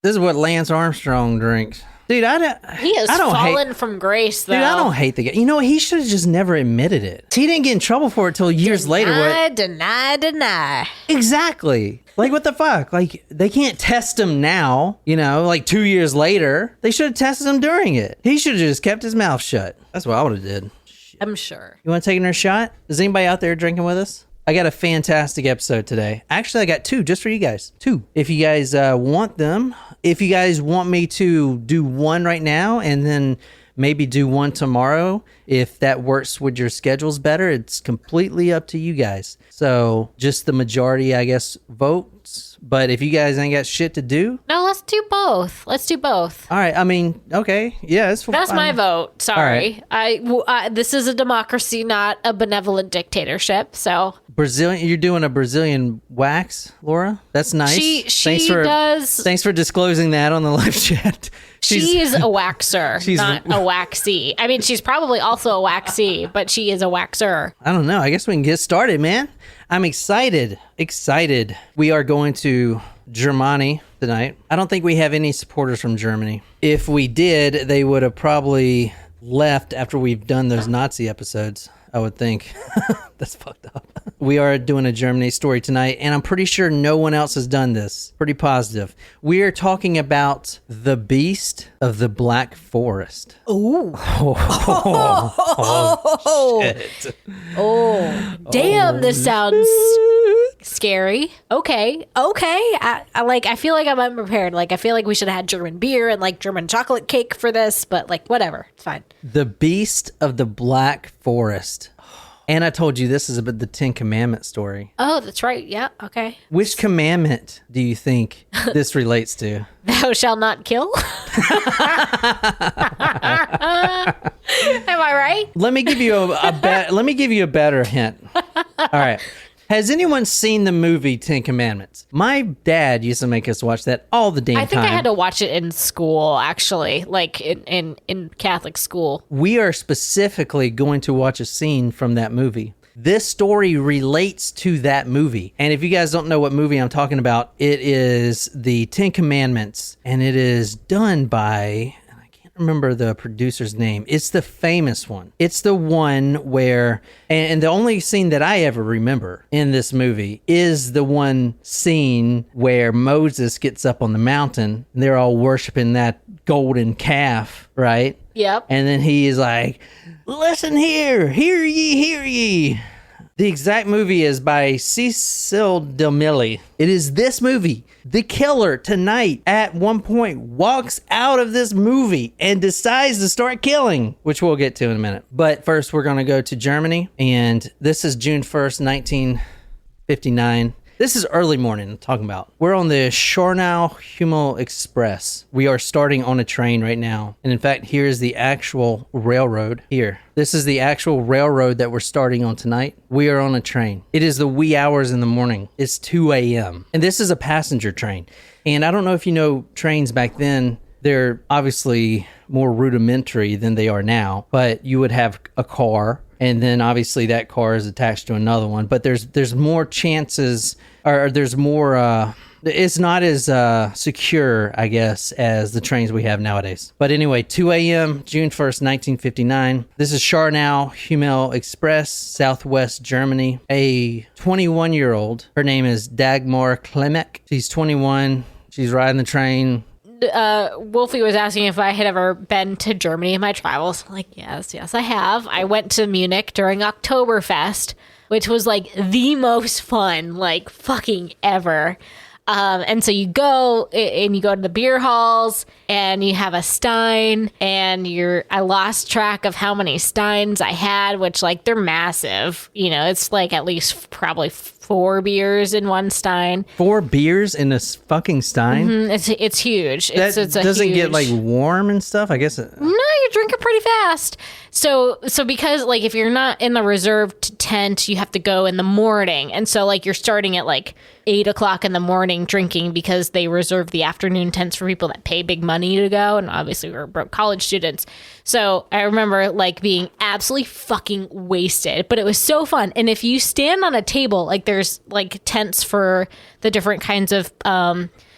This is what Lance Armstrong drinks. Dude, He has fallen from grace, though. Dude, I don't hate the guy. You know what? He should have just never admitted it. He didn't get in trouble for it till years later. Deny. Exactly. Like, what the fuck? Like, they can't test him now, like 2 years later. They should have tested him during it. He should have just kept his mouth shut. That's what I would have did. I'm sure. You want to take another shot? Is anybody out there drinking with us? I got a fantastic episode today. Actually, I got 2 just for you guys. 2. If you guys want them. If you guys want me to do 1 right now and then maybe do 1 tomorrow, if that works with your schedules better, it's completely up to you guys. So just the majority, I guess, votes. But if you guys ain't got shit to do. No, let's do both. All right. I mean, okay. Yeah, that's my vote. Sorry. Right. This is a democracy, not a benevolent dictatorship. So Brazilian, you're doing a Brazilian wax, Laura? That's nice. She does. Thanks for disclosing that on the live chat. She is a waxer, not a waxy. I mean, she's probably also a waxy, but she is a waxer. I don't know. I guess we can get started, man. I'm excited. We are going to Germany tonight. I don't think we have any supporters from Germany. If we did, they would have probably left after we've done those Nazi episodes, I would think. That's fucked up. We are doing a Germany story tonight, and I'm pretty sure no one else has done this. Pretty positive. We are talking about the Beast of the Black Forest. Ooh. Shit. Damn, this sounds scary. Okay. I feel like I'm unprepared. Like, I feel like we should have had German beer and like German chocolate cake for this, but like, whatever. It's fine. The Beast of the Black Forest. And I told you this is about the 10 Commandment story. Oh, that's right. Yeah. Okay. Which commandment do you think this relates to? Thou shalt not kill. Am I right? Let me give you a better hint. All right. Has anyone seen the movie 10 Commandments? My dad used to make us watch that all the damn time. I think I had to watch it in school, actually, like in Catholic school. We are specifically going to watch a scene from that movie. This story relates to that movie. And if you guys don't know what movie I'm talking about, it is the 10 Commandments, and it is done by... remember the producer's name. It's the famous one. It's the one where, and the only scene that I ever remember in this movie is the one scene where Moses gets up on the mountain and they're all worshiping that golden calf, right? Yep. And then he is like, listen here, hear ye. The exact movie is by Cecil DeMille. It is this movie. The killer tonight at one point walks out of this movie and decides to start killing, which we'll get to in a minute. But first, we're going to go to Germany. And this is June 1st, 1959. This is early morning I'm talking about. We're on the Schornau-Hummel Express. We are starting on a train right now. And in fact, here's the actual railroad here. This is the actual railroad that we're starting on tonight. We are on a train. It is the wee hours in the morning. It's 2 a.m. And this is a passenger train. And I don't know if you know trains back then, they're obviously more rudimentary than they are now. But you would have a car. And then obviously that car is attached to another one. But there's more chances, or there's more, it's not as secure, I guess, as the trains we have nowadays. But anyway, 2 a.m., June 1st, 1959. This is Schornau-Hummel Express, Southwest Germany. A 21-year-old, her name is Dagmar Klemek. She's 21. She's riding the train. Wolfie was asking if I had ever been to Germany in my travels. I'm like, yes, I have. I went to Munich during Oktoberfest, which was like the most fun, like fucking ever. And so you go to the beer halls and you have a Stein, and I lost track of how many Steins I had, which like they're massive. It's like at least probably 4 beers in one Stein. 4 beers in a fucking Stein? Mm-hmm. It's huge. It doesn't get like warm and stuff, I guess. No, you drink it pretty fast. So because like if you're not in the reserved tent, you have to go in the morning. And so like you're starting at like 8 o'clock in the morning drinking because they reserve the afternoon tents for people that pay big money to go. And obviously we're broke college students. So I remember like being absolutely fucking wasted, but it was so fun. And if you stand on a table, like there's like tents for the different kinds of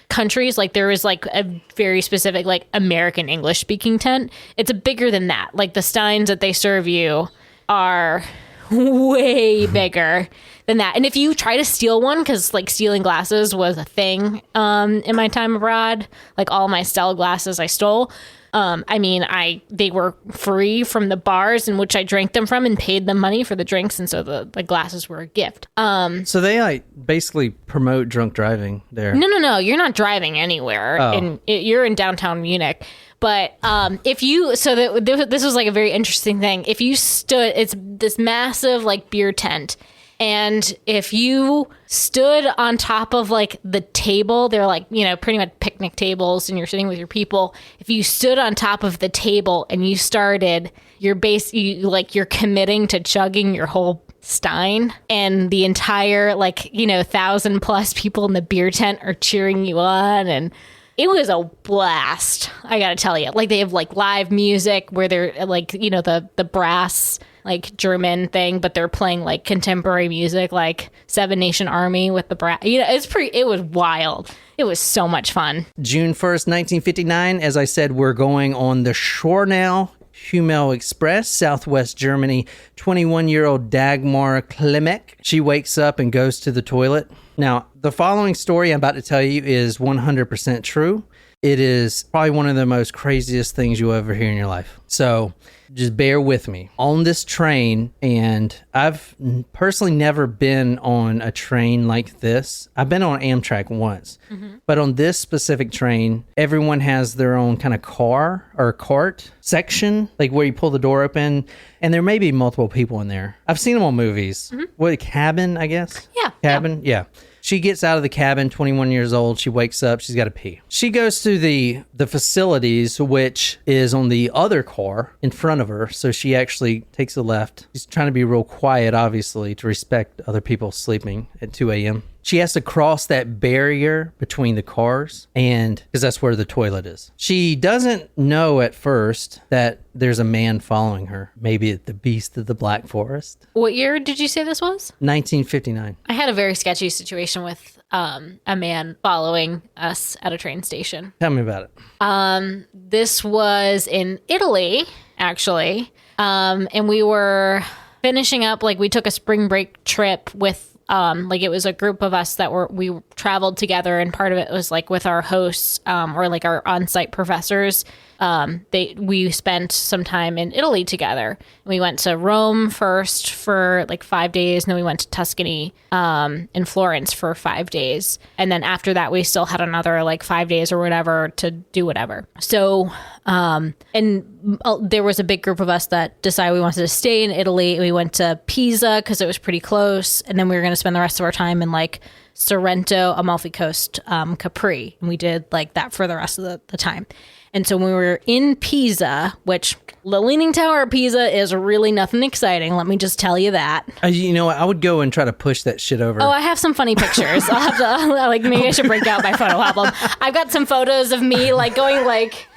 countries. Like there is like a very specific like American English speaking tent. It's bigger than that. Like the steins that they serve you are way bigger than that. And if you try to steal one, because like stealing glasses was a thing in my time abroad, like all my Stella glasses I stole. They were free from the bars in which I drank them from and paid them money for the drinks. And so the glasses were a gift. So they like basically promote drunk driving there. No. You're not driving anywhere. Oh. You're in downtown Munich. But this was like a very interesting thing. If you stood, it's this massive like beer tent. And if you stood on top of like the table, they're like, pretty much picnic tables and you're sitting with your people. If you stood on top of the table and you started, you're committing to chugging your whole stein, and the entire 1,000+ people in the beer tent are cheering you on. And it was a blast, I gotta tell you. Like they have like live music where they're like, the brass like German thing, but they're playing like contemporary music, like Seven Nation Army with the brass. It was wild. It was so much fun. June 1st, 1959, as I said, we're going on the Schornau Hummel Express, Southwest Germany. 21-year-old Dagmar Klimek. She wakes up and goes to the toilet. Now, the following story I'm about to tell you is 100% true. It is probably one of the most craziest things you'll ever hear in your life. So just bear with me. On this train, and I've personally never been on a train like this. I've been on Amtrak once, but on this specific train, everyone has their own kind of car or cart section, like where you pull the door open, and there may be multiple people in there. I've seen them on movies. What, a cabin, I guess? Yeah. Cabin? Yeah. She gets out of the cabin, 21 years old. She wakes up. She's got to pee. She goes to the facilities, which is on the other car in front of her. So she actually takes a left. She's trying to be real quiet, obviously, to respect other people sleeping at 2 a.m. She has to cross that barrier between the cars, and because that's where the toilet is. She doesn't know at first that there's a man following her. Maybe the beast of the Black Forest. What year did you say this was? 1959. I had a very sketchy situation with a man following us at a train station. Tell me about it. This was in Italy, actually. And we were finishing up, like we took a spring break trip with it was a group of us that we traveled together, and part of it was like with our hosts or like our on-site professors. We spent some time in Italy together. We went to Rome first for like 5 days, and then we went to Tuscany in Florence for 5 days. And then after that, we still had another like 5 days or whatever to do whatever. So, there was a big group of us that decided we wanted to stay in Italy. We went to Pisa because it was pretty close. And then we were going to spend the rest of our time in like Sorrento, Amalfi Coast, Capri. And we did like that for the rest of the time. And so when we were in Pisa, which the Leaning Tower of Pisa is really nothing exciting. Let me just tell you that. I would go and try to push that shit over. Oh, I have some funny pictures. I'll have to, maybe I should break out my photo album. I've got some photos of me like going like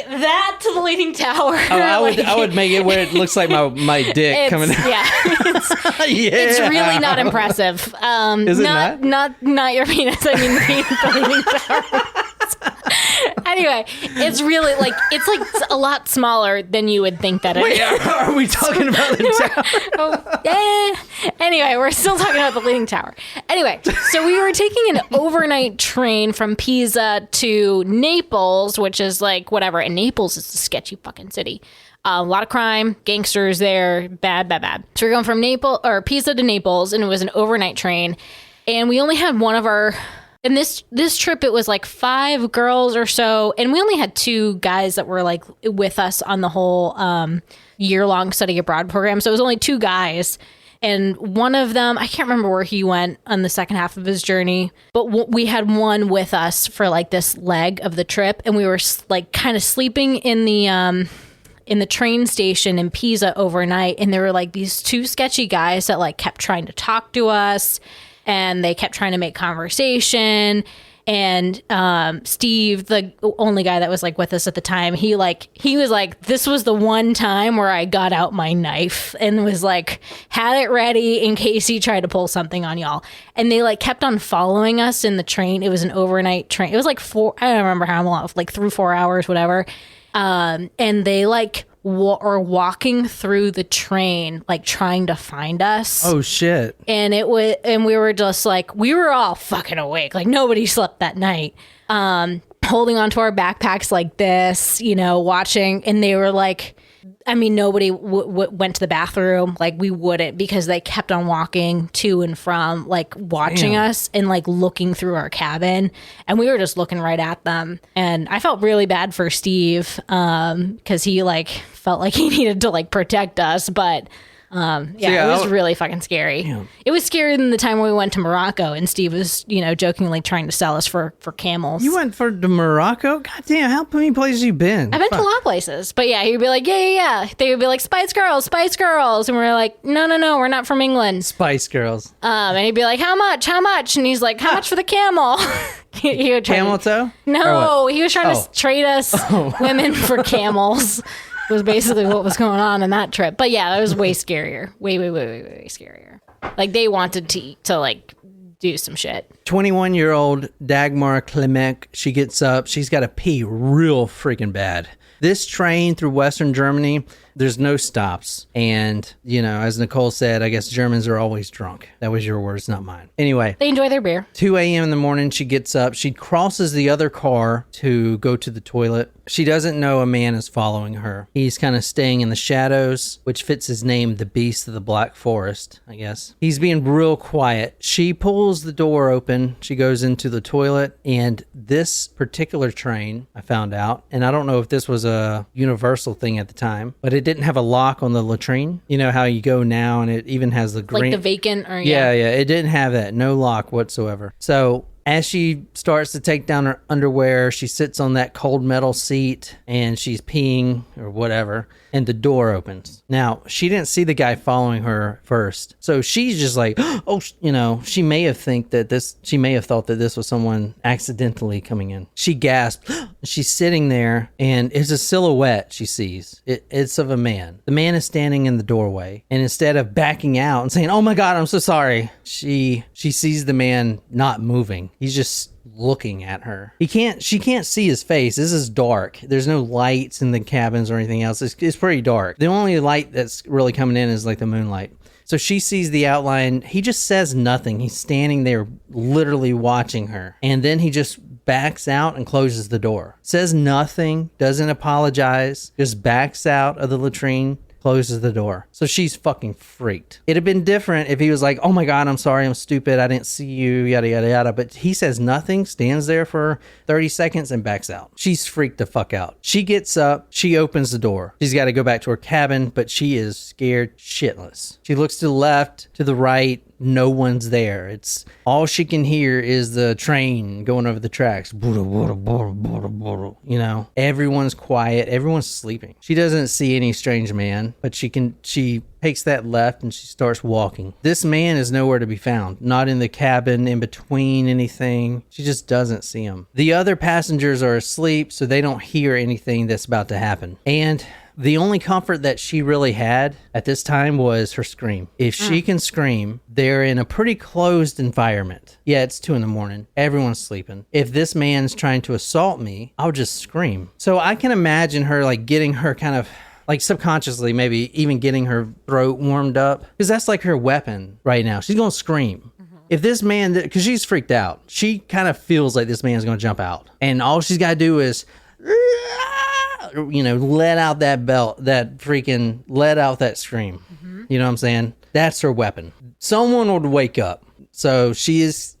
that to the Leaning Tower. Oh, I would make it where it looks like my dick coming out. Yeah. It's really not impressive. Is it not? Not your penis. I mean the Leaning Tower. Anyway, it's really it's a lot smaller than you would think that it is. Are we talking about the tower? Anyway, we're still talking about the Leaning Tower. Anyway, so we were taking an overnight train from Pisa to Naples, which is like whatever. And Naples is a sketchy fucking city. A lot of crime, gangsters there, bad. So we're going from Pisa to Naples, and it was an overnight train. And we only had one of our... And this trip, it was like 5 girls or so. And we only had 2 guys that were like with us on the whole year-long study abroad program. So it was only 2 guys. And one of them, I can't remember where he went on the second half of his journey. But we had one with us for like this leg of the trip. And we were like kind of sleeping in the train station in Pisa overnight. And there were like these 2 sketchy guys that like kept trying to talk to us. And they kept trying to make conversation. And Steve, the only guy that was like with us at the time, he was like, this was the one time where I got out my knife and was like, had it ready in case he tried to pull something on y'all. And they like kept on following us in the train. It was an overnight train. It was like I don't remember how long, like 3-4 hours, whatever. And they like are walking through the train, like trying to find us. Oh shit. And we were just like, we were all fucking awake. Like nobody slept that night. Holding onto our backpacks like this, watching. And they were like, I mean, nobody went to the bathroom. Like we wouldn't, because they kept on walking to and from, like watching us and like looking through our cabin. And we were just looking right at them. And I felt really bad for Steve because he like felt like he needed to like protect us. But it was really fucking scary. Yeah. It was scarier than the time when we went to Morocco and Steve was, jokingly trying to sell us for camels. You went to Morocco? God damn, how many places you been? I've been to a lot of places. But yeah, he'd be like, yeah. They would be like, Spice Girls. And we're like, no, we're not from England. Spice Girls. And he'd be like, how much? And he's like, how much for the camel? he would camel toe? No, he was trying to trade us women for camels. Was basically what was going on in that trip. But yeah, it was way scarier. Way scarier. Like they wanted to like do some shit. 21-year-old Dagmar Klimek, she gets up. She's got to pee real freaking bad. This train through Western Germany, there's no stops. And, as Nicole said, I guess Germans are always drunk. That was your words, not mine. Anyway. They enjoy their beer. 2 a.m. in the morning, she gets up. She crosses the other car to go to the toilet. She doesn't know a man is following her. He's kind of staying in the shadows, which fits his name, the Beast of the Black Forest, I guess. He's being real quiet. She pulls the door open. She goes into the toilet. And this particular train, I found out, and I don't know if this was a universal thing at the time, but it didn't have a lock on the latrine. You know how you go now and it even has the green... Like the vacant or... Yeah, it didn't have that. No lock whatsoever. So as she starts to take down her underwear, she sits on that cold metal seat and she's peeing or whatever, and the door opens. Now, she didn't see the guy following her first. So she's just like, oh, she may have thought that this was someone accidentally coming in. She gasped. She's sitting there and it's a silhouette she sees. It's of a man. The man is standing in the doorway, and instead of backing out and saying, oh my God, I'm so sorry, she sees the man not moving. He's just looking at her. She can't see his face. This is dark. There's no lights in the cabins or anything else. It's pretty dark. The only light that's really coming in is like the moonlight. So she sees the outline. He just says nothing. He's standing there literally watching her. And then he just backs out and closes the door. Says nothing, doesn't apologize, just backs out of the latrine, closes the door. So she's fucking freaked. It'd have been different if he was like, oh my God, I'm sorry, I'm stupid, I didn't see you, yada, yada, yada. But he says nothing, stands there for 30 seconds and backs out. She's freaked the fuck out. She gets up, she opens the door. She's got to go back to her cabin, but she is scared shitless. She looks to the left, to the right, no one's there. It's all she can hear is the train going over the tracks. Everyone's quiet. Everyone's sleeping. She doesn't see any strange man, but she takes that left and she starts walking. This man is nowhere to be found. Not in the cabin, in between anything. She just doesn't see him. The other passengers are asleep, so they don't hear anything that's about to happen. And the only comfort that she really had at this time was her scream. If she can scream, they're in a pretty closed environment. Yeah, it's 2 a.m. Everyone's sleeping. If this man's trying to assault me, I'll just scream. So I can imagine her like getting her kind of like subconsciously, maybe even getting her throat warmed up, because that's like her weapon right now. She's going to scream. If this man, because she's freaked out, she kind of feels like this man's going to jump out. And all she's got to do is, let out that scream. You know what I'm saying? That's her weapon. Someone would wake up. So she's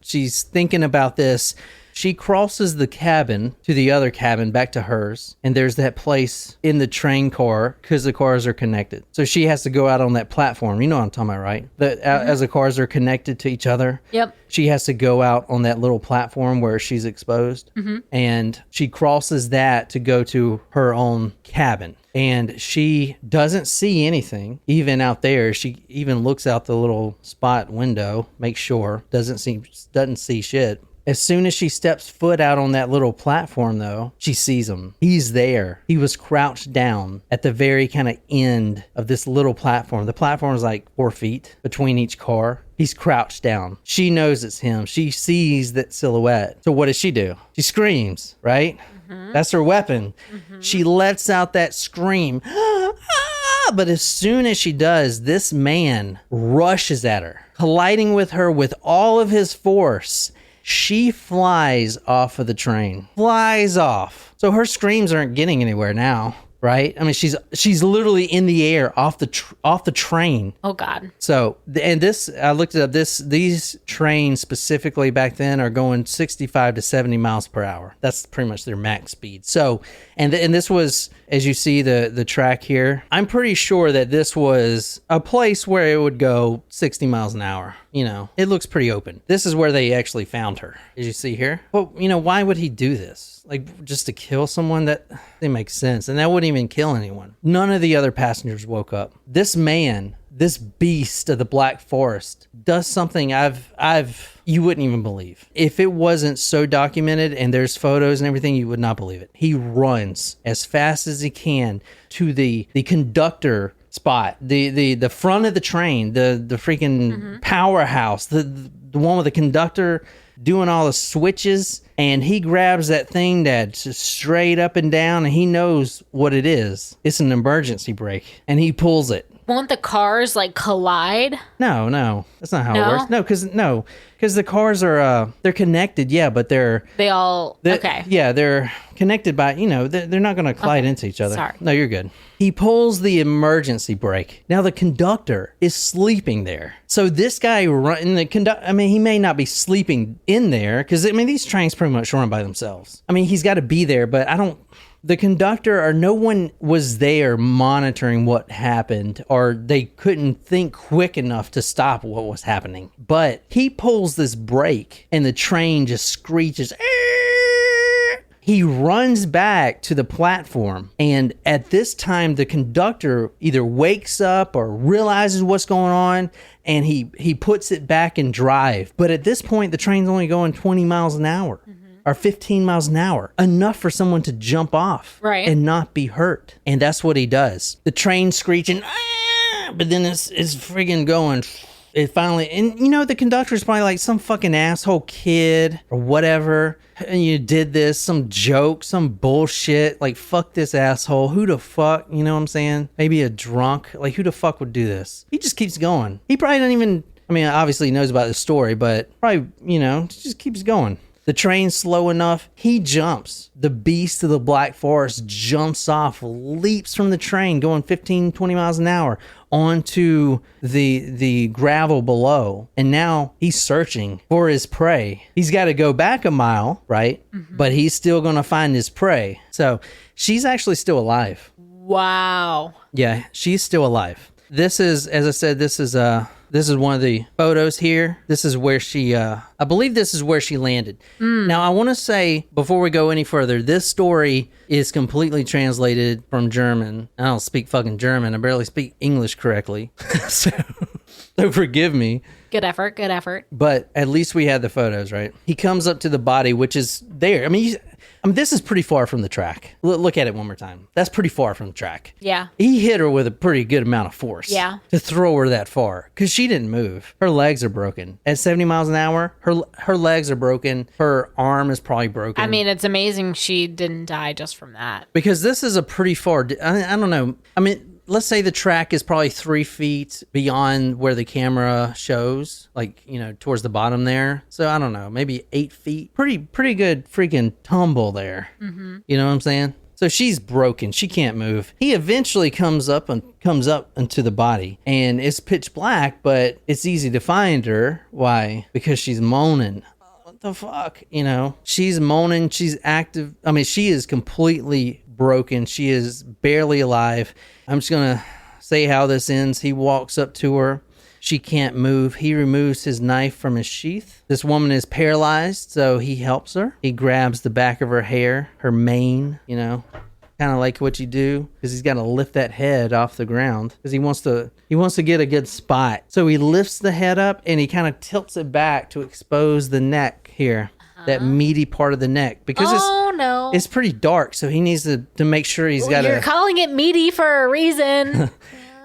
thinking about this. She crosses the cabin to the other cabin back to hers. And there's that place in the train car because the cars are connected. So she has to go out on that platform. You know what I'm talking about, right? As the cars are connected to each other. Yep. She has to go out on that little platform where she's exposed. And she crosses that to go to her own cabin. And she doesn't see anything, even out there. She even looks out the little spot window, makes sure, doesn't see shit. As soon as she steps foot out on that little platform, though, she sees him. He's there. He was crouched down at the very kind of end of this little platform. The platform is like 4 feet between each car. He's crouched down. She knows it's him. She sees that silhouette. So what does she do? She screams, right? That's her weapon. She lets out that scream. But as soon as she does, this man rushes at her, colliding with her with all of his force. She flies off of the train. Flies off. So her screams aren't getting anywhere now. Right? I mean, she's literally in the air off the train. Oh God. So, and this, I looked it up, these trains specifically back then are going 65 to 70 miles per hour. That's pretty much their max speed. So, and this was, as you see the track here, I'm pretty sure that this was a place where it would go 60 miles an hour. You know, it looks pretty open. This is where they actually found her, as you see here. Well, you know, why would he do this? Like, just to kill someone? That didn't make sense. And that wouldn't even kill anyone. None of the other passengers woke up. This man, this beast of the Black Forest, does something you wouldn't even believe. If it wasn't so documented and there's photos and everything, you would not believe it. He runs as fast as he can to the conductor spot, the front of the train, the freaking powerhouse, the one with the conductor doing all the switches, and he grabs that thing that's just straight up and down, and he knows what it is. It's an emergency brake, and he pulls it. Won't the cars like collide? No, that's not how it works. Because the cars are they're connected, yeah, but okay. Yeah, they're connected by, you know, they're not going to collide into each other. Sorry. No, you're good. He pulls the emergency brake. Now the conductor is sleeping there. So this guy he may not be sleeping in there, because I mean these trains pretty much run by themselves. I mean, he's got to be there, but the conductor or no one was there monitoring what happened, or they couldn't think quick enough to stop what was happening. But he pulls this brake and the train just screeches. He runs back to the platform, and at this time the conductor either wakes up or realizes what's going on, and he puts it back in drive. But at this point the train's only going 20 miles an hour. Or 15 miles an hour, enough for someone to jump off and not be hurt. And that's what he does. The train screeching, but then it's friggin' going. It finally, and you know, the conductor's probably like some fucking asshole kid or whatever. And you did this, some joke, some bullshit. Like, fuck this asshole. Who the fuck, you know what I'm saying? Maybe a drunk. Like, who the fuck would do this? He just keeps going. He probably doesn't even, I mean, obviously he knows about the story, but probably, you know, just keeps going. The train's slow enough. He jumps. The beast of the Black Forest jumps off, leaps from the train going 15, 20 miles an hour onto the gravel below. And now he's searching for his prey. He's got to go back a mile, right? But he's still going to find his prey. So she's actually still alive. Wow. Yeah, she's still alive. This is, as I said, this is one of the photos here. This is where she, I believe this is where she landed. Now, I want to say, before we go any further, this story is completely translated from German. I don't speak fucking German. I barely speak English correctly. So forgive me. Good effort. But at least we had the photos, right? He comes up to the body, which is there. I mean, this is pretty far from the track. Look at it one more time. That's pretty far from the track. Yeah. He hit her with a pretty good amount of force. Yeah. To throw her that far. Because she didn't move. Her legs are broken. At 70 miles an hour, her legs are broken. Her arm is probably broken. I mean, it's amazing she didn't die just from that. Because this is a pretty far... I don't know. I mean... Let's say the track is probably 3 feet beyond where the camera shows, like, you know, towards the bottom there. So I don't know, maybe 8 feet. Pretty good freaking tumble there. You know what I'm saying? So she's broken. She can't move. He eventually comes up into the body, and it's pitch black, but it's easy to find her. Why? Because she's moaning. What the fuck? You know, she's moaning. She's active. I mean, she is completely broken. She is barely alive. I'm just going to say how this ends. He walks up to her. She can't move. He removes his knife from his sheath. This woman is paralyzed, so he helps her. He grabs the back of her hair, her mane, you know, kind of like what you do, because he's got to lift that head off the ground because he wants to get a good spot. So he lifts the head up and he kind of tilts it back to expose the neck here. that meaty part of the neck, because no. it's pretty dark. So he needs to make sure he's got You're calling it meaty for a reason.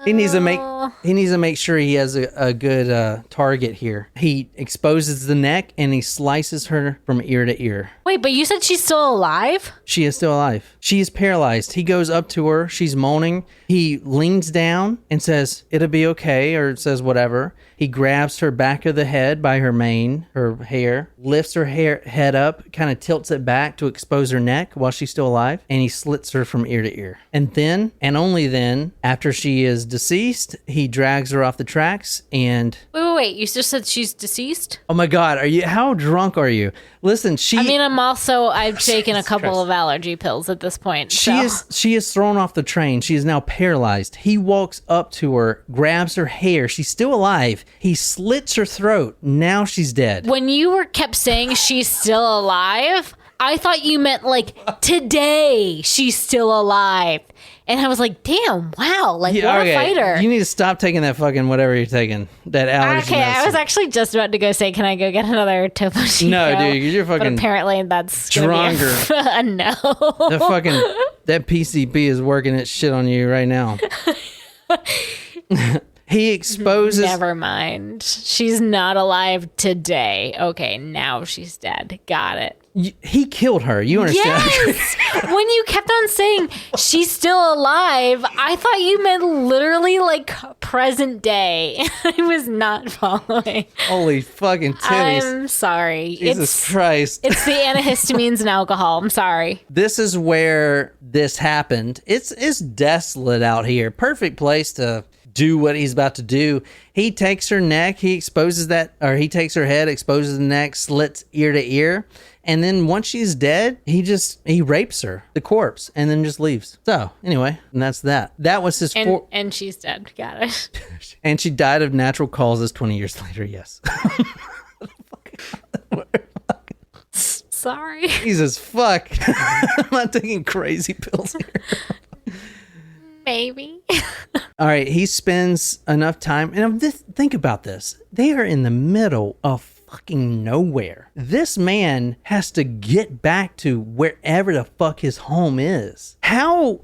He needs to make sure he has a good target here. He exposes the neck and he slices her from ear to ear. Wait, but you said she's still alive? She is still alive. She is paralyzed. He goes up to her. She's moaning. He leans down and says, "It'll be okay," or says whatever. He grabs her back of the head by her mane, her hair, lifts her head up, kind of tilts it back to expose her neck while she's still alive, and he slits her from ear to ear. And then, and only then, after she is deceased, he drags her off the tracks and... Wait. You just said she's deceased? Oh my God, how drunk are you? Listen, I've taken a couple of allergy pills at this point. She is thrown off the train. She is now paralyzed. He walks up to her, grabs her hair. She's still alive. He slits her throat. Now she's dead. When you kept saying she's still alive, I thought you meant like today she's still alive. And I was like, damn, wow, what a fighter. You need to stop taking that fucking whatever you're taking. That allergy medicine. I was actually just about to go say, can I go get another Topo Chico? No, dude, you're fucking... But apparently that's stronger. No. That PCP is working its shit on you right now. He exposes... Never mind. She's not alive today. Okay, now she's dead. Got it. He killed her. You understand? Yes! When you kept on saying she's still alive, I thought you meant literally like present day. I was not following. Holy fucking titties. I'm sorry. Jesus Christ. It's the antihistamines and alcohol. I'm sorry. This is where this happened. It's desolate out here. Perfect place to do what he's about to do. He takes her neck, he takes her head, exposes the neck, slits ear to ear, and then once she's dead, he rapes her, the corpse, and then just leaves. So anyway, and that's that. That was his and she's dead. Got it. And she died of natural causes 20 years later. Yes. Sorry. Jesus fuck. I'm not taking crazy pills here. Maybe. All right, he spends enough time, and think about this. They are in the middle of fucking nowhere. This man has to get back to wherever the fuck his home is. How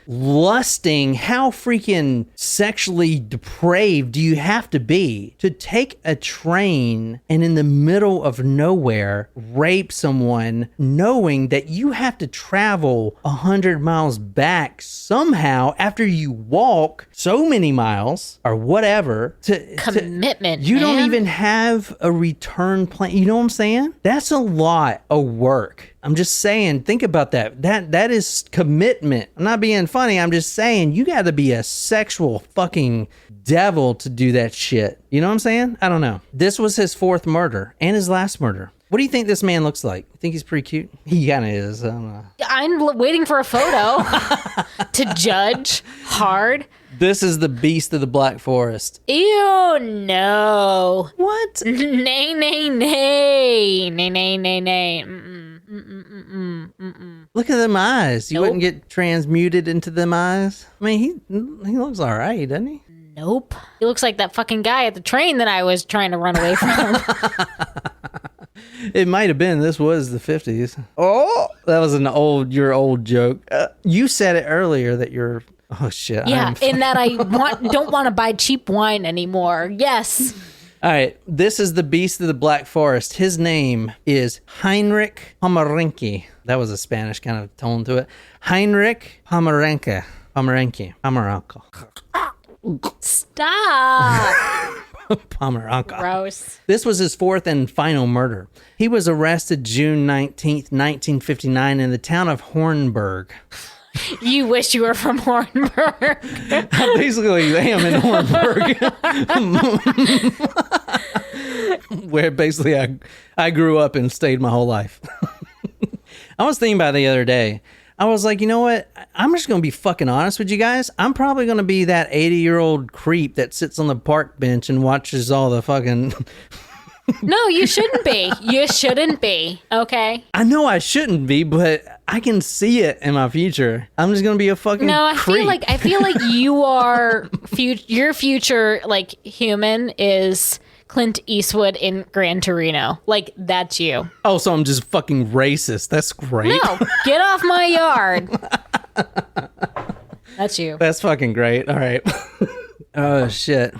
lusting, how freaking sexually depraved do you have to be to take a train and in the middle of nowhere rape someone, knowing that you have to travel 100 miles back somehow after you walk so many miles or whatever commitment. You don't even have a return plan. You know what I'm saying? That's a lot of work. I'm just saying, think about that. That is commitment. I'm not being funny. I'm just saying, you got to be a sexual fucking devil to do that shit. You know what I'm saying? I don't know. This was his fourth murder and his last murder. What do you think this man looks like? You think he's pretty cute? He kind of is. I don't know. I'm waiting for a photo to judge hard. This is the beast of the Black Forest. Ew, no. What? Nay, nay, nay. Nay, nay, nay, nay. Look at them eyes. You wouldn't get transmuted into them eyes? I mean, he looks all right, doesn't he? Nope. He looks like that fucking guy at the train that I was trying to run away from. It might have been. This was the 50s. Oh, that was your old joke. You said it earlier that you're... Oh, shit. Yeah, in that I don't want to buy cheap wine anymore. Yes. All right. This is the beast of the Black Forest. His name is Heinrich Pommerenke. That was a Spanish kind of tone to it. Heinrich Pommerenke. Pommerenke. Stop. Pommerenke. Gross. This was his fourth and final murder. He was arrested June 19th, 1959 in the town of Hornberg. You wish you were from Hornberg. I basically am in Hornberg. Where basically I grew up and stayed my whole life. I was thinking about it the other day. I was like, you know what? I'm just going to be fucking honest with you guys. I'm probably going to be that 80-year-old creep that sits on the park bench and watches all the fucking... No, you shouldn't be. You shouldn't be. Okay. I know I shouldn't be, but I can see it in my future. I'm just gonna be a fucking creep. I feel like you are your future like human is Clint Eastwood in Gran Torino. Like, that's you. Oh, so I'm just fucking racist. That's great. No, get off my yard. That's you. That's fucking great. All right. Oh, shit.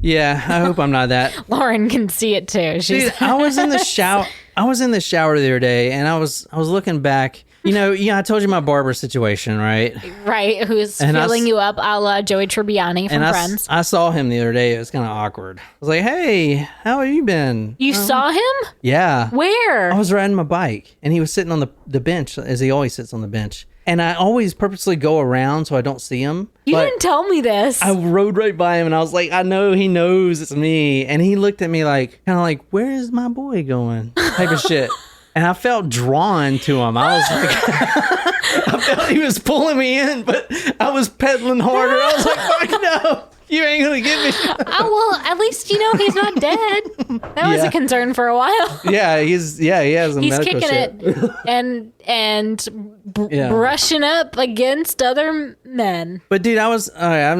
Yeah, I hope I'm not that. Lauren can see it too. Dude, I was in the shower. I was in the shower the other day, and I was looking back. You know, I told you my barber situation, right? Right, who's filling you up a la Joey Tribbiani from Friends. I saw him the other day. It was kind of awkward. I was like, hey, how have you been? You saw him? Yeah. Where? I was riding my bike, and he was sitting on the bench, as he always sits on the bench. And I always purposely go around so I don't see him. You didn't tell me this. I rode right by him, and I was like, I know he knows it's me. And he looked at me like, kind of like, where is my boy going? Type of shit. And I felt drawn to him. I was like, I felt he was pulling me in, but I was pedaling harder. I was like, fuck no. You ain't gonna get me. Oh, well, at least you know he's not dead. That was a concern for a while. Yeah, he has a he's medical kicking shit. it and brushing up against other men. But dude, I'm just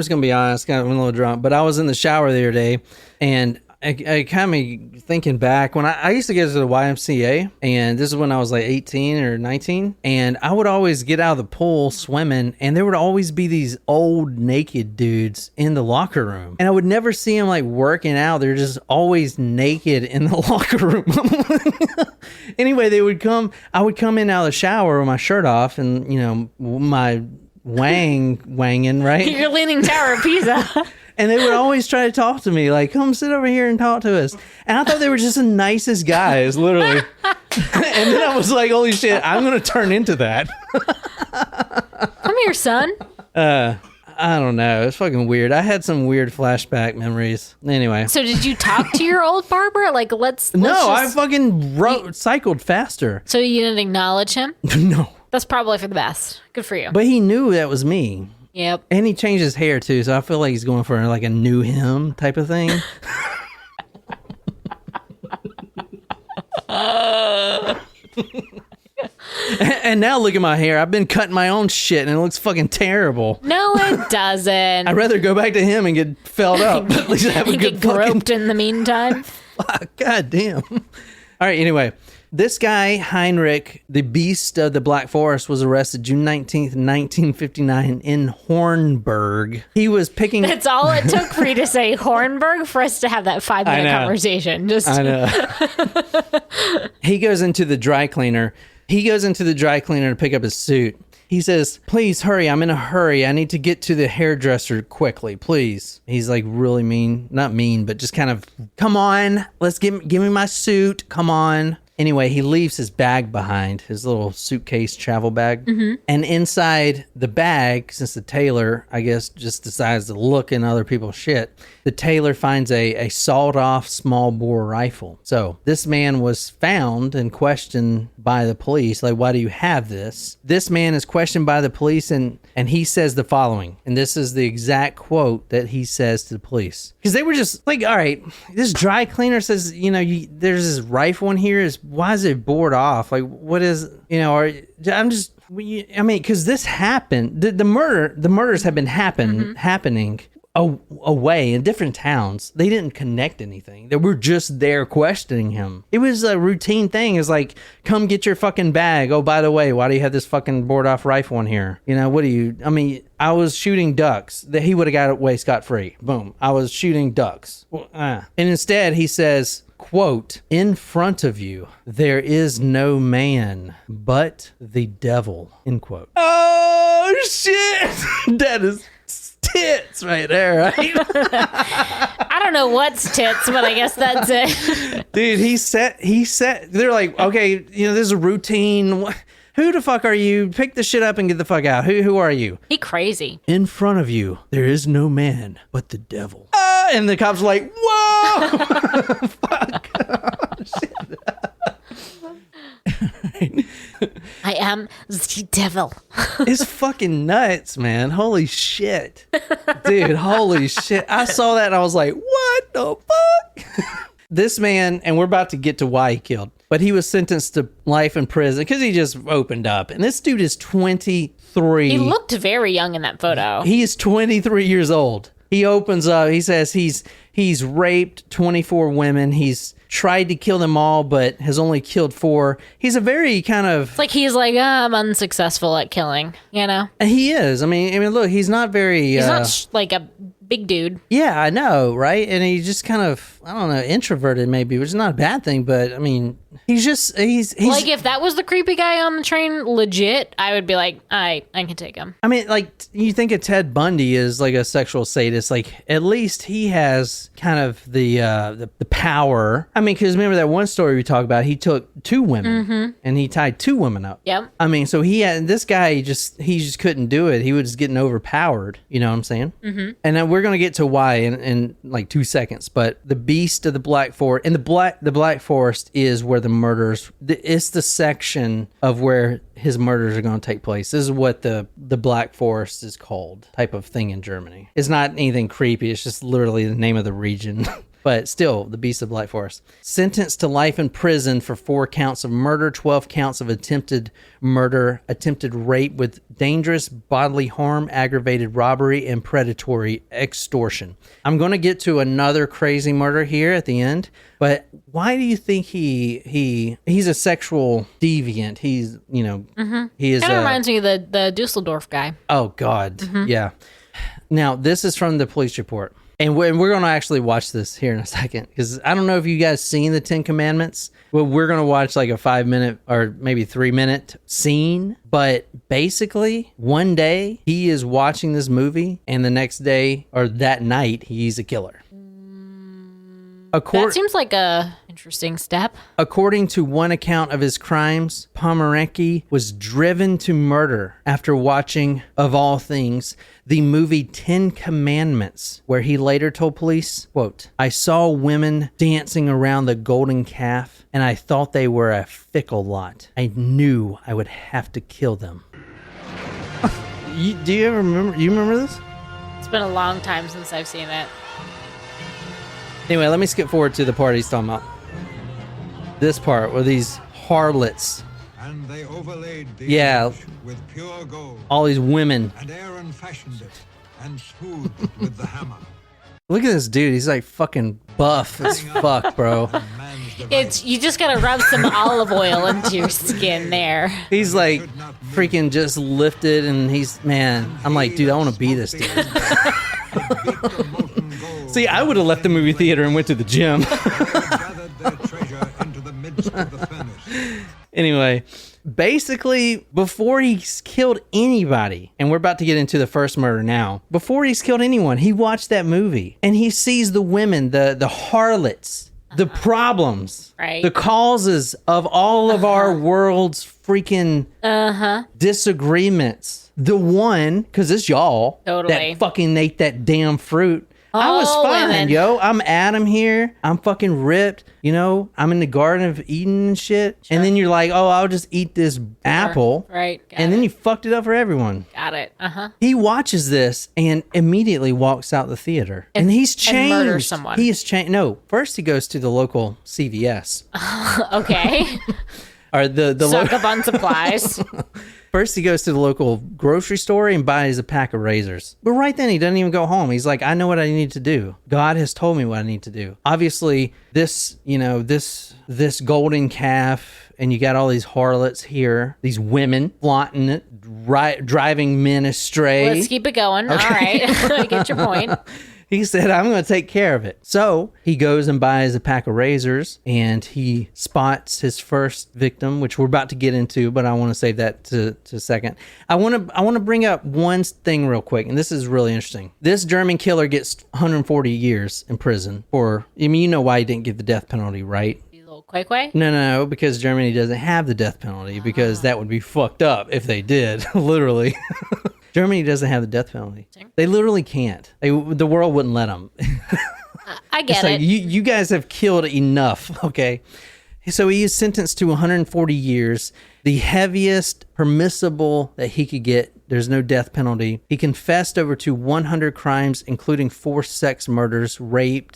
gonna be honest, kind of a little drunk, but I was in the shower the other day, and I kind of thinking back when I used to get to the YMCA, and this is when I was like 18 or 19, and I would always get out of the pool swimming, and there would always be these old naked dudes in the locker room, and I would never see them like working out. They're just always naked in the locker room. Anyway, I would come in out of the shower with my shirt off, and you know, my wanging, right? You're leaning Tower of Pisa. And they would always try to talk to me, like, come sit over here and talk to us. And I thought they were just the nicest guys, literally. And then I was like, holy shit, I'm going to turn into that. Come here, son. I don't know. It's fucking weird. I had some weird flashback memories. Anyway. So did you talk to your old barber? Like, let's I fucking cycled faster. So you didn't acknowledge him? No. That's probably for the best. Good for you. But he knew that was me. Yep. And he changed his hair too, so I feel like he's going for like a new him type of thing. And now look at my hair. I've been cutting my own shit and it looks fucking terrible. No, it doesn't. I'd rather go back to him and get felled up. At least I have a good get groped in the meantime. Fuck, God damn. All right, anyway. This guy, Heinrich, the Beast of the Black Forest, was arrested June 19th, 1959 in Hornberg. He was picking... That's all it took for you to say Hornberg for us to have that 5-minute conversation. I know. He goes into the dry cleaner. To pick up his suit. He says, please hurry, I'm in a hurry. I need to get to the hairdresser quickly, please. He's like really mean. Not mean, but just kind of, come on, let's give me my suit, come on. Anyway, he leaves his bag behind, his little suitcase travel bag. Mm-hmm. And inside the bag, since the tailor, I guess, just decides to look in other people's shit, the tailor finds a sawed-off small bore rifle. So this man was found and questioned by the police. Like, why do you have this? This man is questioned by the police, and he says the following. And this is the exact quote that he says to the police. Because they were just like, all right, this dry cleaner says, you know, there's this rifle in here. Why is it bored off? Like, what is, you know, because this happened. The murders have been happening away in different towns. They didn't connect anything. They were just there questioning him. It was a routine thing. It's like, come get your fucking bag. Oh, by the way, why do you have this fucking bored off rifle in here? You know, I was shooting ducks. That he would have got away scot-free. Boom. I was shooting ducks. And instead he says, quote, in front of you, there is no man but the devil, end quote. Oh, shit. That is tits right there, right? I don't know what's tits, but I guess that's it. Dude, he said, they're like, okay, you know, this is a routine. Who the fuck are you? Pick the shit up and get the fuck out. Who are you? He crazy. In front of you, there is no man but the devil. And the cops are like, whoa! Fuck. Oh, shit. I am the devil. It's fucking nuts, man. Holy shit. Dude, holy shit. I saw that and I was like, what the fuck? This man, and we're about to get to why he killed, but he was sentenced to life in prison because he just opened up. And this dude is 23. He looked very young in that photo. He is 23 years old. He opens up. He says he's raped 24 women. He's tried to kill them all, but has only killed 4. He's a very kind of... It's like he's like, I'm unsuccessful at killing, you know? He is. I mean, look, he's not very... He's not like a big dude. Yeah, I know, right? And he's just kind of, I don't know, introverted maybe, which is not a bad thing, but I mean, he's like, if that was the creepy guy on the train, legit, I would be like, I can take him. I mean, like, you think of Ted Bundy as like a sexual sadist, like, at least he has kind of the power. I mean, because remember that one story we talked about, he took 2 women and he tied 2 women up. Yep. I mean, so this guy he just couldn't do it. He was getting overpowered. You know what I'm saying? Mm-hmm. And then we're going to get to why in like 2 seconds, but the beast of the Black Forest, and the Black Forest is where the murders, it's the section of where his murders are going to take place. This is what the Black Forest is called, type of thing in Germany. It's not anything creepy. It's just literally the name of the region. But still, the Beast of Black Forest. Sentenced to life in prison for 4 counts of murder, 12 counts of attempted murder, attempted rape with dangerous bodily harm, aggravated robbery, and predatory extortion. I'm going to get to another crazy murder here at the end, but why do you think he's a sexual deviant? He's, he is... Kind of reminds me of the Dusseldorf guy. Oh, God. Yeah. Now, this is from the police report. And we're going to actually watch this here in a second, because I don't know if you guys seen the 10 Commandments. Well, we're going to watch like a 5-minute or maybe 3-minute scene. But basically, one day he is watching this movie, and the next day or that night, he's a killer. That seems like a interesting step. According to one account of his crimes, Pommerenke was driven to murder after watching, of all things, the movie 10 Commandments, where he later told police, quote, "I saw women dancing around the golden calf, and I thought they were a fickle lot. I knew I would have to kill them." Do you ever remember? You remember this? It's been a long time since I've seen it. Anyway, let me skip forward to the part he's talking about. This part where these harlots, and they overlaid the image with pure gold. All these women. And Aaron fashioned it and smoothed it with the hammer. Look at this dude. He's like fucking buff as fuck, bro. You just gotta rub some olive oil into your skin there. He's like freaking just lifted, and I'm like, dude, I want to be this dude. See, I would have left the movie theater and went to the gym. Anyway, basically, before he's killed anybody, and we're about to get into the first murder now, before he's killed anyone, he watched that movie, and he sees the women, the harlots, the problems, right, the causes of all of our world's freaking disagreements. The one, because it's y'all that fucking ate that damn fruit. I was fine, women. yo. I'm Adam here. I'm fucking ripped. I'm in the Garden of Eden and shit. Sure. And then you're like, oh, I'll just eat this apple. Right. And then you fucked it up for everyone. Got it. He watches this and immediately walks out the theater. And he's changed. And murders someone. He is changed. No, first he goes to the local CVS. Okay. Or the stock up on supplies. First, he goes to the local grocery store and buys a pack of razors. But right then, he doesn't even go home. He's like, I know what I need to do. God has told me what I need to do. Obviously, this golden calf, and you got all these harlots here, these women flaunting it, driving men astray. Let's keep it going. Okay. All right. I get your point. He said, I'm going to take care of it. So he goes and buys a pack of razors, and he spots his first victim, which we're about to get into, but I want to save that to a second. I want to bring up one thing real quick, and this is really interesting. This German killer gets 140 years in prison for, you know why he didn't get the death penalty, right? Little quay? No, because Germany doesn't have the death penalty, because that would be fucked up if they did, literally. Germany doesn't have the death penalty. They literally can't. The world wouldn't let them. I get it. You guys have killed enough, okay? So he is sentenced to 140 years. the heaviest permissible that he could get. There's no death penalty. He confessed over to 100 crimes, including 4 sex murders, rape,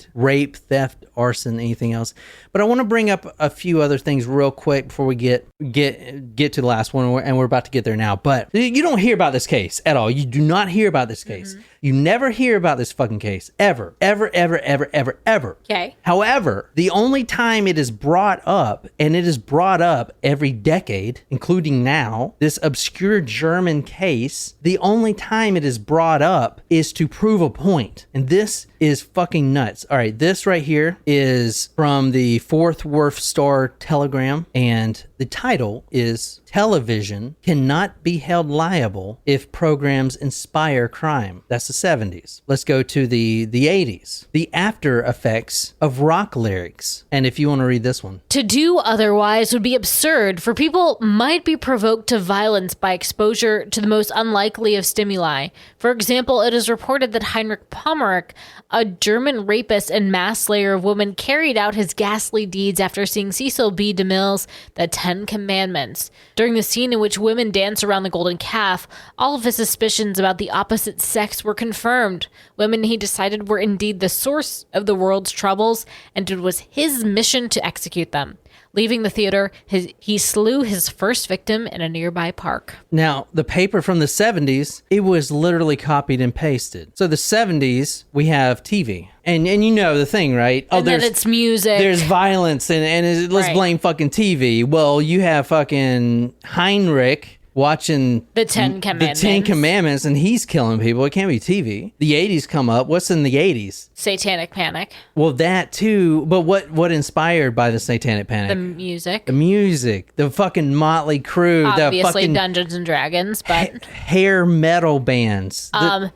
theft, arson, anything else. But I want to bring up a few other things real quick before we get to the last one, and we're about to get there now. But you don't hear about this case at all. You do not hear about this case. You never hear about this fucking case, ever. Okay. However, the only time it is brought up, and it is brought up every decade, including now, this obscure German case, the only time it is brought up is to prove a point. And this is fucking nuts. All right, this right here is from the Fourth Worth Star Telegram, and the title is Television Cannot Be Held Liable If Programs Inspire Crime. That's the 70s. Let's go to the 80s. The after effects of rock lyrics. And if you want to read this one. To do otherwise would be absurd, for people might be provoked to violence by exposure to the most unlikely of stimuli. For example, it is reported that Heinrich Pommerenke, a German rapist and mass slayer of women, carried out his ghastly deeds after seeing Cecil B. DeMille's The 10 Commandments. During the scene in which women dance around the golden calf, all of his suspicions about the opposite sex were confirmed. Women he decided were indeed the source of the world's troubles, and it was his mission to execute them. Leaving the theater, he slew his first victim in a nearby park. Now, the paper from the 70s, it was literally copied and pasted. So the 70s, we have TV. And you know the thing, right? And then it's music. There's violence, and let's blame fucking TV. Well, you have fucking Heinrich watching the 10 Commandments. The 10 Commandments, and he's killing people. It can't be TV. The 80s come up. What's in the 80s? Satanic Panic. Well, that too. But what inspired by the Satanic Panic? The music. The music. The fucking Motley Crue. Obviously, the fucking Dungeons and Dragons, but hair metal bands.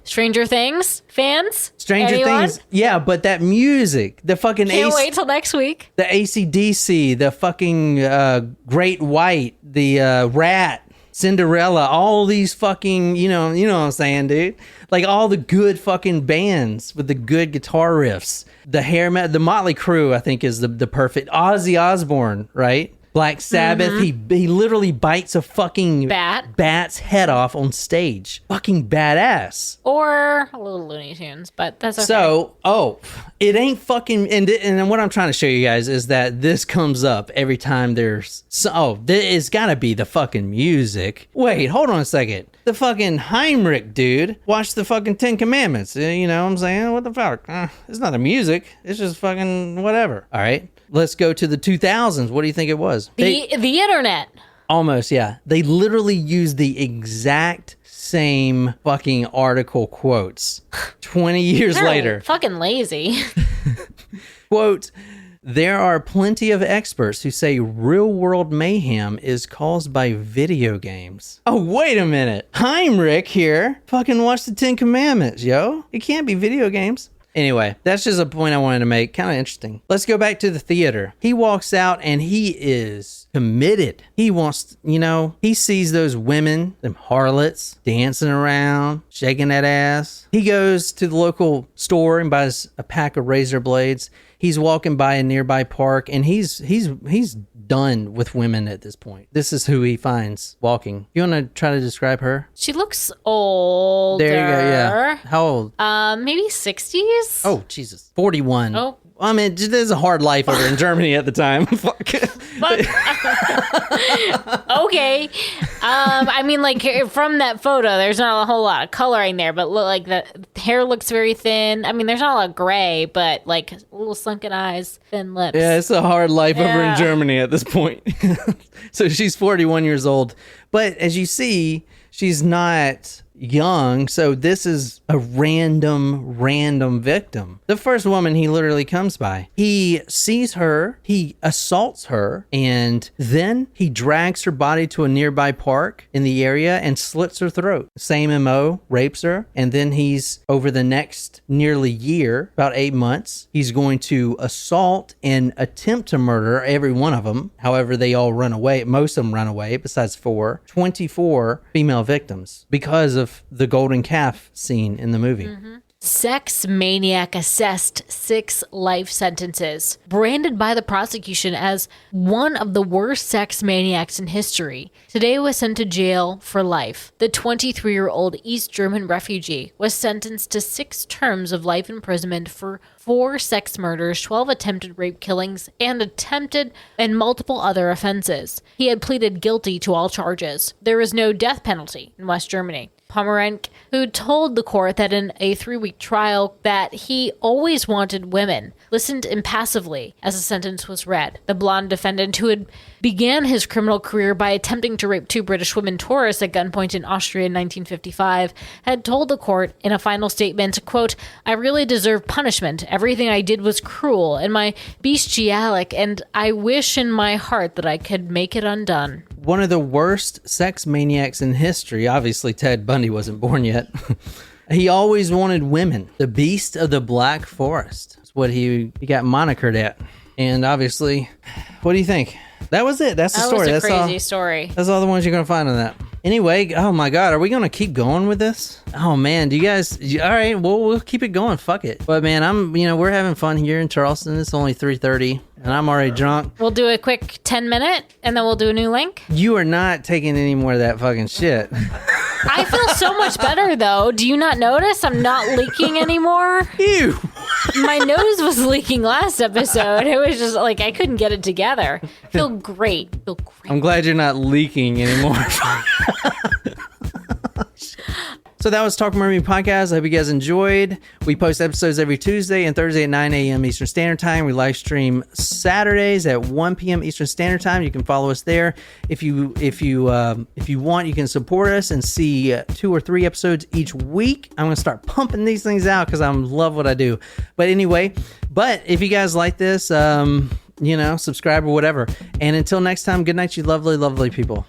Stranger Things fans. Stranger Things. Yeah, but that music. The fucking Can't wait till next week. The AC/DC. The fucking Great White. The Rat. Cinderella, all these fucking, you know what I'm saying, dude? Like all the good fucking bands with the good guitar riffs. The hair metal, the Motley Crue, I think is the perfect. Ozzy Osbourne, right? Black Sabbath, he literally bites a fucking bat's head off on stage. Fucking badass. Or a little Looney Tunes, but that's okay. So, it ain't fucking, and what I'm trying to show you guys is that this comes up every time there's, it's gotta be the fucking music. Wait, hold on a second. The fucking Heinrich dude watched the fucking 10 Commandments. You know what I'm saying? What the fuck? It's not the music. It's just fucking whatever. All right. Let's go to the 2000s. What do you think it was? The internet. Almost, yeah. They literally used the exact same fucking article quotes 20 years later. Fucking lazy. Quote, there are plenty of experts who say real-world mayhem is caused by video games. Oh, wait a minute. Heinrich here fucking watched the 10 Commandments, yo. It can't be video games. Anyway, that's just a point I wanted to make. Kind of interesting. Let's go back to the theater. He walks out and he is committed. He wants, he sees those women, them harlots, dancing around, shaking that ass. He goes to the local store and buys a pack of razor blades. He's walking by a nearby park and he's done with women at this point. This is who he finds walking. You want to try to describe her? She looks older. There you go, yeah. How old? Maybe 60s? Oh, Jesus. 41. Oh. I mean, there's a hard life over in Germany at the time. Fuck. Okay. I mean, like, from that photo, there's not a whole lot of coloring there, but like the hair looks very thin. I mean, there's not a lot of gray, but like little sunken eyes, thin lips. Yeah, it's a hard life over in Germany at this point. So she's 41 years old. But as you see, she's not young, so this is a random victim. The first woman he literally comes by. He sees her, he assaults her, and then he drags her body to a nearby park in the area and slits her throat. Same MO, rapes her, and then he's, over the next nearly year, about 8 months, he's going to assault and attempt to murder every one of them. However, they all run away. Most of them run away, besides 24 female victims, because of the golden calf scene in the movie. sex maniac assessed 6 life sentences, branded by the prosecution as one of the worst sex maniacs in history. Today was sent to jail for life. The 23-year-old East German refugee was sentenced to 6 terms of life imprisonment for 4 sex murders, 12 attempted rape killings, and multiple other offenses. He had pleaded guilty to all charges. There is no death penalty in West Germany. Pommerenke, who told the court that in a 3-week trial that he always wanted women, listened impassively as the sentence was read. The blonde defendant, who had began his criminal career by attempting to rape 2 British women tourists at gunpoint in Austria in 1955, had told the court in a final statement, quote, "I really deserve punishment. Everything I did was cruel and my bestialic, and I wish in my heart that I could make it undone." One of the worst sex maniacs in history. Obviously, Ted Bundy wasn't born yet. He always wanted women. The beast of the Black Forest is what he got monikered at. And obviously, what do you think? That was it. That's the story. That was a crazy story. That's all the ones you're going to find on that. Anyway, oh my God, are we going to keep going with this? Oh man, do you guys, all right, well, we'll keep it going. Fuck it. But man, we're having fun here in Charleston. It's only 3:30 and I'm already drunk. We'll do a quick 10-minute and then we'll do a new link. You are not taking any more of that fucking shit. I feel so much better though. Do you not notice I'm not leaking anymore? Ew. My nose was leaking last episode. It was just like I couldn't get it together. Feel great. I'm glad you're not leaking anymore. So that was Talk Mermaid Podcast. I hope you guys enjoyed. We post episodes every Tuesday and Thursday at 9 a.m. Eastern Standard Time. We live stream Saturdays at 1 p.m. Eastern Standard Time. You can follow us there. If you want, you can support us and see 2 or 3 episodes each week. I'm going to start pumping these things out because I love what I do. But anyway, if you guys like this, subscribe or whatever. And until next time, good night, you lovely, lovely people.